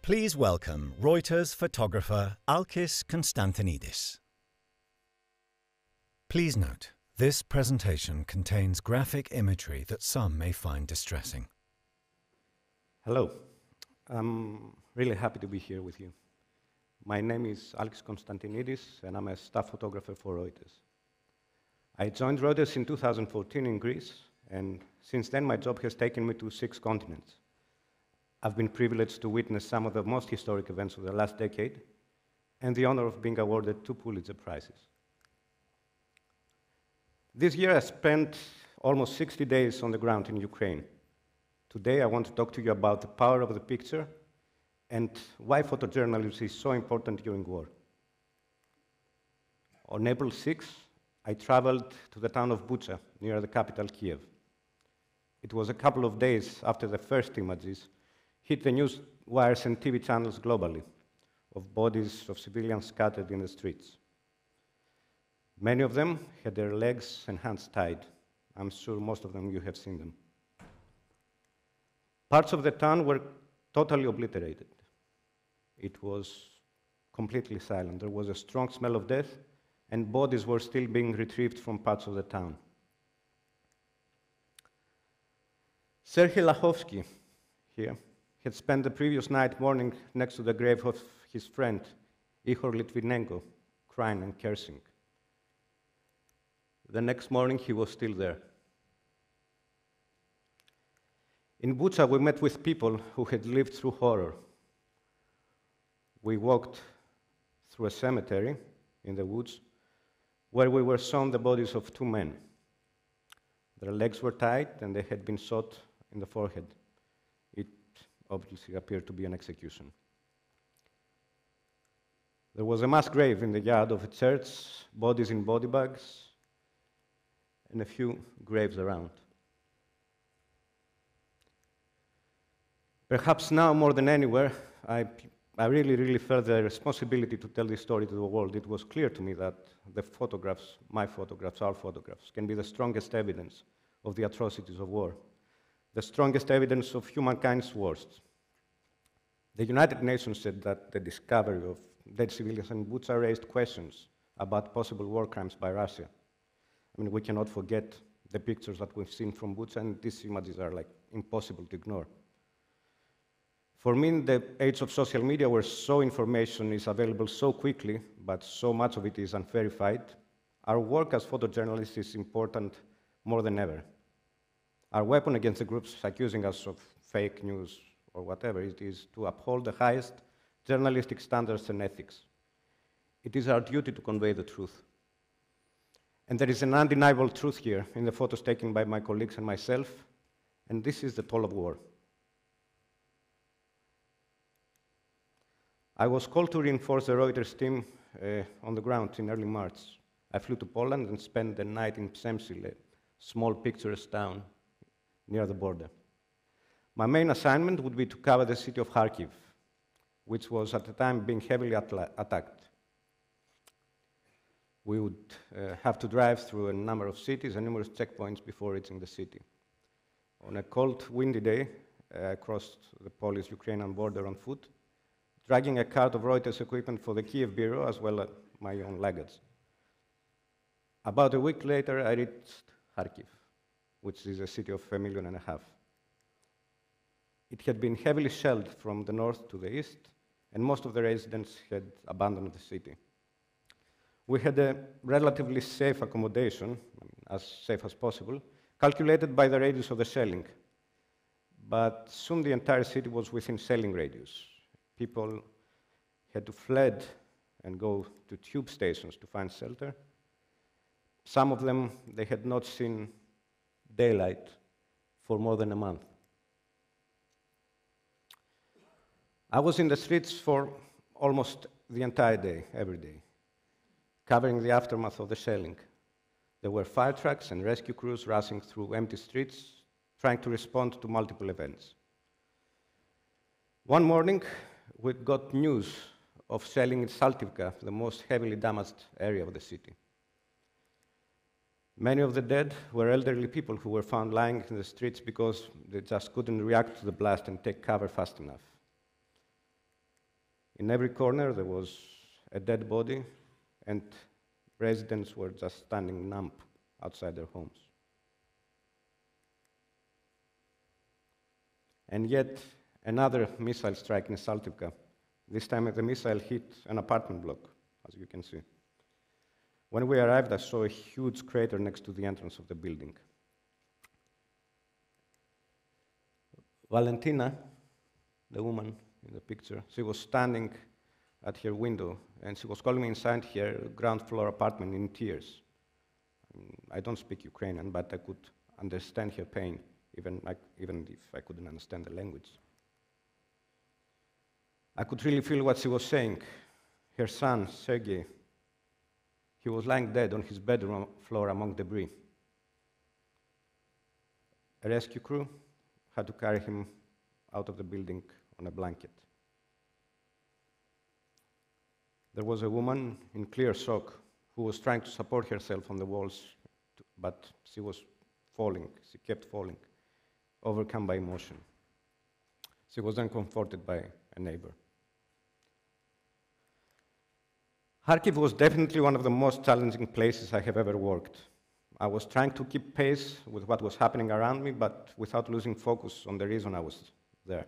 Please welcome Reuters photographer Alkis Konstantinidis. Please note, this presentation contains graphic imagery that some may find distressing. Hello. I'm really happy to be here with you. My name is Alkis Konstantinidis, and I'm a staff photographer for Reuters. I joined Reuters in 2014 in Greece, and since then my job has taken me to 6 continents. I've been privileged to witness some of the most historic events of the last decade, and the honor of being awarded 2 Pulitzer Prizes. This year I spent almost 60 days on the ground in Ukraine. Today I want to talk to you about the power of the picture and why photojournalism is so important during war. On April 6, I traveled to the town of Bucha, near the capital Kiev. It was a couple of days after the first images hit the news wires and TV channels globally of bodies of civilians scattered in the streets. Many of them had their legs and hands tied. I'm sure most of them you have seen them. Parts of the town were totally obliterated. It was completely silent. There was a strong smell of death, and bodies were still being retrieved from parts of the town. Sergei Lachovsky, here, had spent the previous night mourning next to the grave of his friend, Ihor Litvinenko, crying and cursing. The next morning, he was still there. In Bucha, we met with people who had lived through horror. We walked through a cemetery in the woods where we were shown the bodies of 2 men. Their legs were tied and they had been shot in the forehead. It obviously appeared to be an execution. There was a mass grave in the yard of a church, bodies in body bags, and a few graves around. Perhaps now more than anywhere, I really felt the responsibility to tell this story to the world. It was clear to me that the photographs, my photographs, our photographs, can be the strongest evidence of the atrocities of war, the strongest evidence of humankind's worst. The United Nations said that the discovery of dead civilians in Bucha raised questions about possible war crimes by Russia. I mean, we cannot forget the pictures that we've seen from Bucha, and these images are like impossible to ignore. For me, in the age of social media, where so information is available so quickly, but so much of it is unverified, our work as photojournalists is important more than ever. Our weapon against the groups accusing us of fake news or whatever it is to uphold the highest journalistic standards and ethics. It is our duty to convey the truth. And there is an undeniable truth here in the photos taken by my colleagues and myself, and this is the toll of war. I was called to reinforce the Reuters team on the ground in early March. I flew to Poland and spent the night in Przemyśl, a small picturesque town near the border. My main assignment would be to cover the city of Kharkiv, which was at the time being heavily attacked. We would have to drive through a number of cities and numerous checkpoints before reaching the city. On a cold, windy day, I crossed the Polish-Ukrainian border on foot, dragging a cart of Reuters equipment for the Kiev bureau, as well as my own luggage. About a week later, I reached Kharkiv, which is a city of 1.5 million. It had been heavily shelled from the north to the east, and most of the residents had abandoned the city. We had a relatively safe accommodation, as safe as possible, calculated by the radius of the shelling. But soon the entire city was within shelling radius. People had to fled and go to tube stations to find shelter. Some of them, they had not seen daylight for more than a month. I was in the streets for almost the entire day, every day, covering the aftermath of the shelling. There were fire trucks and rescue crews rushing through empty streets, trying to respond to multiple events. One morning, we got news of shelling in Saltivka, the most heavily damaged area of the city. Many of the dead were elderly people who were found lying in the streets because they just couldn't react to the blast and take cover fast enough. In every corner there was a dead body, and residents were just standing numb outside their homes. And yet, another missile strike in Saltivka. This time the missile hit an apartment block, as you can see. When we arrived, I saw a huge crater next to the entrance of the building. Valentina, the woman in the picture, she was standing at her window, and she was calling me inside her ground floor apartment in tears. I don't speak Ukrainian, but I could understand her pain, even if I couldn't understand the language. I could really feel what she was saying. Her son, Sergei, he was lying dead on his bedroom floor among debris. A rescue crew had to carry him out of the building on a blanket. There was a woman in clear shock who was trying to support herself on the walls, but she was falling. She kept falling, overcome by emotion. She was then comforted by a neighbor. Kharkiv was definitely one of the most challenging places I have ever worked. I was trying to keep pace with what was happening around me, but without losing focus on the reason I was there.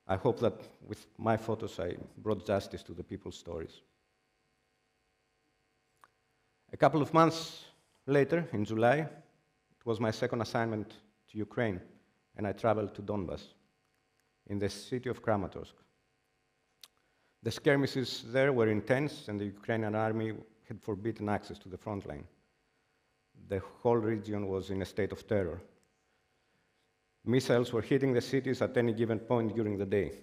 I hope that with my photos I brought justice to the people's stories. A couple of months later, in July, it was my second assignment to Ukraine, and I traveled to Donbas, in the city of Kramatorsk. The skirmishes there were intense, and the Ukrainian army had forbidden access to the front line. The whole region was in a state of terror. Missiles were hitting the cities at any given point during the day.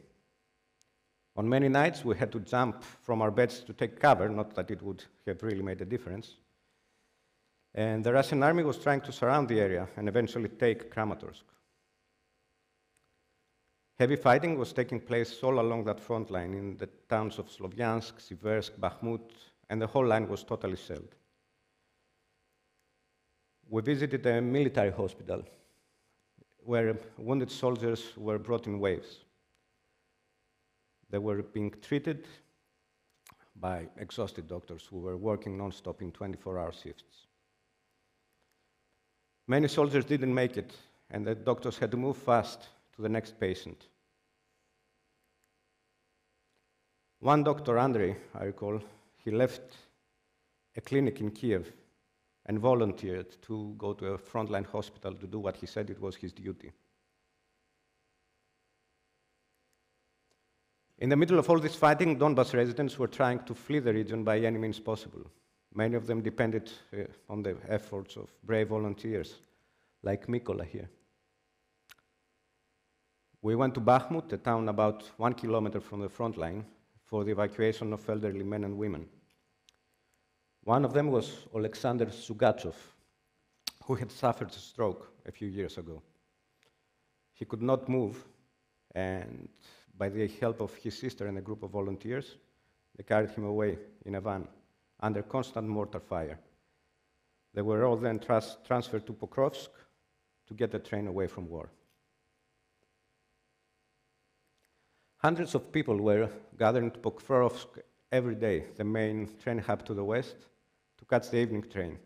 On many nights, we had to jump from our beds to take cover, not that it would have really made a difference. And the Russian army was trying to surround the area and eventually take Kramatorsk. Heavy fighting was taking place all along that front line in the towns of Slovyansk, Siversk, Bakhmut, and the whole line was totally shelled. We visited a military hospital where wounded soldiers were brought in waves. They were being treated by exhausted doctors who were working non-stop in 24-hour shifts. Many soldiers didn't make it, and the doctors had to move fast to the next patient. One doctor, Andrei, I recall, he left a clinic in Kiev and volunteered to go to a frontline hospital to do what he said it was his duty. In the middle of all this fighting, Donbas residents were trying to flee the region by any means possible. Many of them depended on the efforts of brave volunteers, like Mykola here. We went to Bakhmut, a town about 1 kilometer from the front line, for the evacuation of elderly men and women. One of them was Alexander Sugachov, who had suffered a stroke a few years ago. He could not move, and by the help of his sister and a group of volunteers, they carried him away in a van under constant mortar fire. They were all then transferred to Pokrovsk to get the train away from war. Hundreds of people were gathering to Pokrovsk every day, the main train hub to the west, to catch the evening train.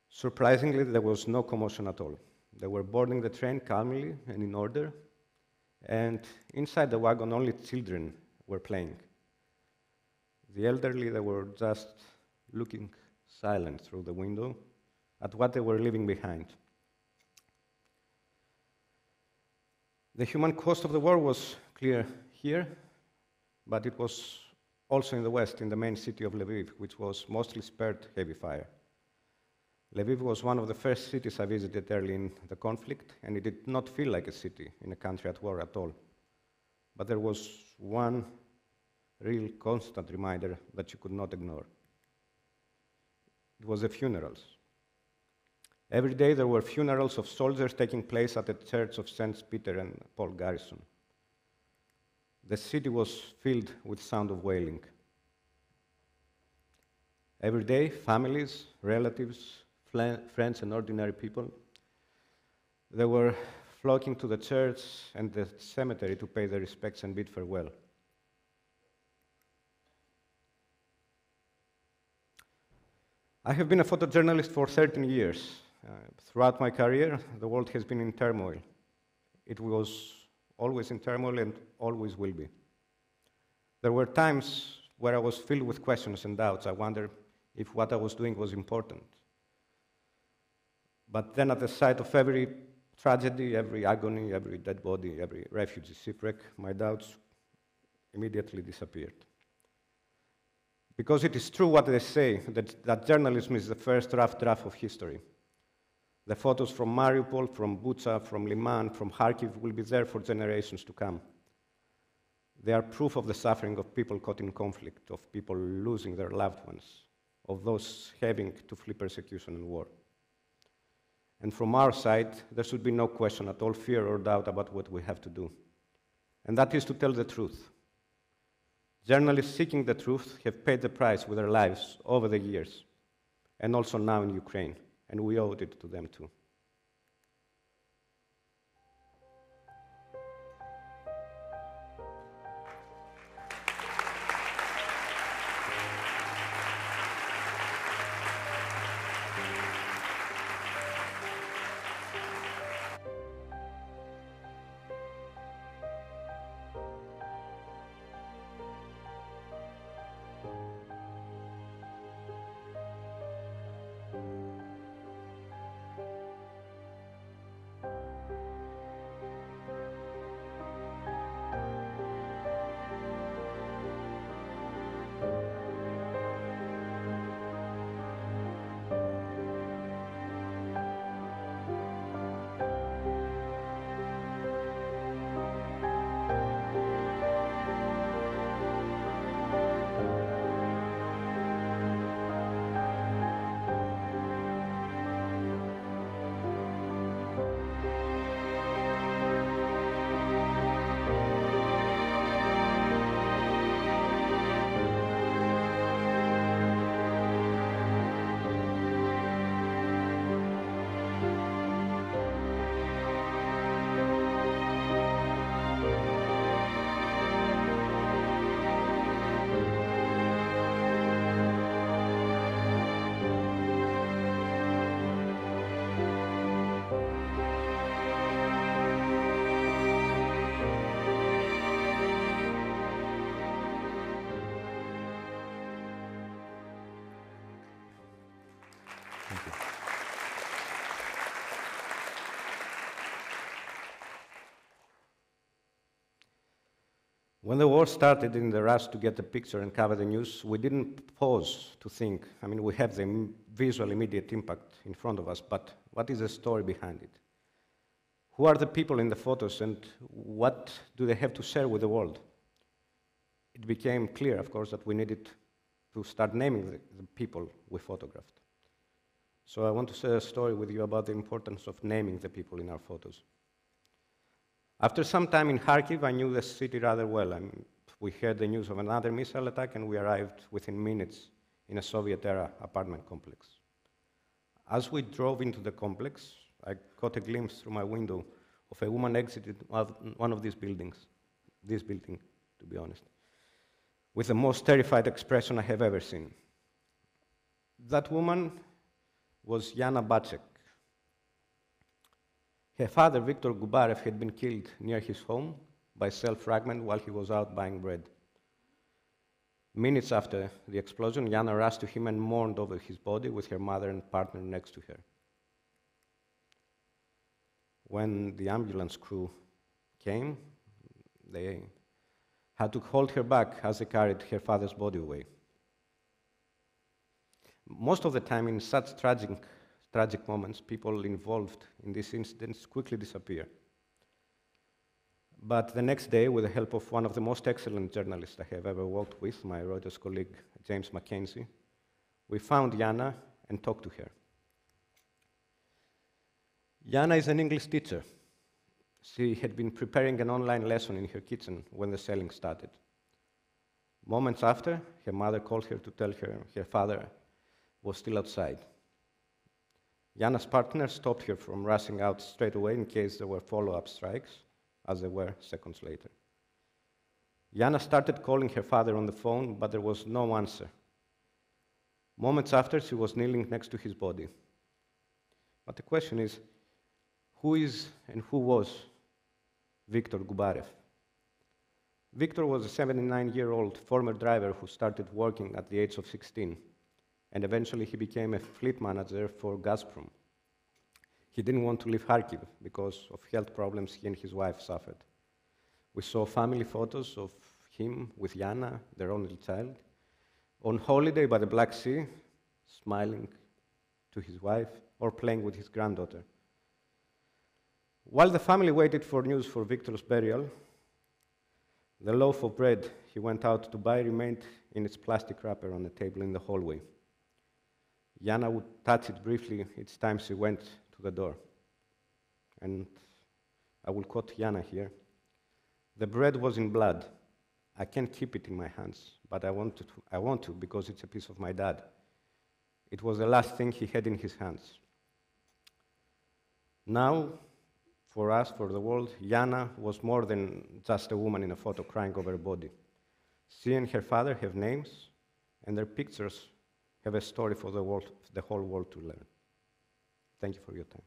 Surprisingly, there was no commotion at all. They were boarding the train calmly and in order, and inside the wagon only children were playing. The elderly, they were just looking silent through the window at what they were leaving behind. The human cost of the war was clear here, but it was also in the west, in the main city of Lviv, which was mostly spared heavy fire. Lviv was one of the first cities I visited early in the conflict, and it did not feel like a city in a country at war at all. But there was one real constant reminder that you could not ignore. It was the funerals. Every day there were funerals of soldiers taking place at the church of St. Peter and Paul Garrison. The city was filled with sound of wailing. Every day, families, relatives, friends, and ordinary people, they were flocking to the church and the cemetery to pay their respects and bid farewell. I have been a photojournalist for 13 years. Throughout my career, the world has been in turmoil. It was always in turmoil and always will be. There were times where I was filled with questions and doubts. I wondered if what I was doing was important. But then at the sight of every tragedy, every agony, every dead body, every refugee shipwreck, my doubts immediately disappeared. Because it is true what they say, that journalism is the first rough draft of history. The photos from Mariupol, from Bucha, from Liman, from Kharkiv will be there for generations to come. They are proof of the suffering of people caught in conflict, of people losing their loved ones, of those having to flee persecution and war. And from our side, there should be no question at all, fear or doubt about what we have to do. And that is to tell the truth. Journalists seeking the truth have paid the price with their lives over the years, and also now in Ukraine, and we owe it to them too. When the war started, in the rush to get the picture and cover the news, we didn't pause to think. I mean, we have the visual immediate impact in front of us, but what is the story behind it? Who are the people in the photos, and what do they have to share with the world? It became clear, of course, that we needed to start naming the people we photographed. So I want to share a story with you about the importance of naming the people in our photos. After some time in Kharkiv, I knew the city rather well. We heard the news of another missile attack, and we arrived within minutes in a Soviet-era apartment complex. As we drove into the complex, I caught a glimpse through my window of a woman exiting one of these buildings, this building, to be honest, with the most terrified expression I have ever seen. That woman was Yana Bacek. Her father, Viktor Gubarev, had been killed near his home by shell fragment while he was out buying bread. Minutes after the explosion, Yana rushed to him and mourned over his body with her mother and partner next to her. When the ambulance crew came, they had to hold her back as they carried her father's body away. Most of the time, in such tragic moments, people involved in these incidents quickly disappear. But the next day, with the help of one of the most excellent journalists I have ever worked with, my Reuters colleague, James Mackenzie, we found Yana and talked to her. Yana is an English teacher. She had been preparing an online lesson in her kitchen when the shelling started. Moments after, her mother called her to tell her her father was still outside. Jana's partner stopped her from rushing out straight away in case there were follow-up strikes, as there were seconds later. Jana started calling her father on the phone, but there was no answer. Moments after, she was kneeling next to his body. But the question is, who is and who was Viktor Gubarev? Viktor was a 79-year-old former driver who started working at the age of 16, and eventually he became a fleet manager for Gazprom. He didn't want to leave Kharkiv because of health problems he and his wife suffered. We saw family photos of him with Jana, their only child, on holiday by the Black Sea, smiling to his wife or playing with his granddaughter. While the family waited for news for Viktor's burial, the loaf of bread he went out to buy remained in its plastic wrapper on the table in the hallway. Jana would touch it briefly each time she went to the door. And I will quote Jana here. "The bread was in blood. I can't keep it in my hands, but I want to because it's a piece of my dad. It was the last thing he had in his hands." Now, for us, for the world, Jana was more than just a woman in a photo crying over a body. She and her father have names, and their pictures have a story for the whole world to learn. Thank you for your time.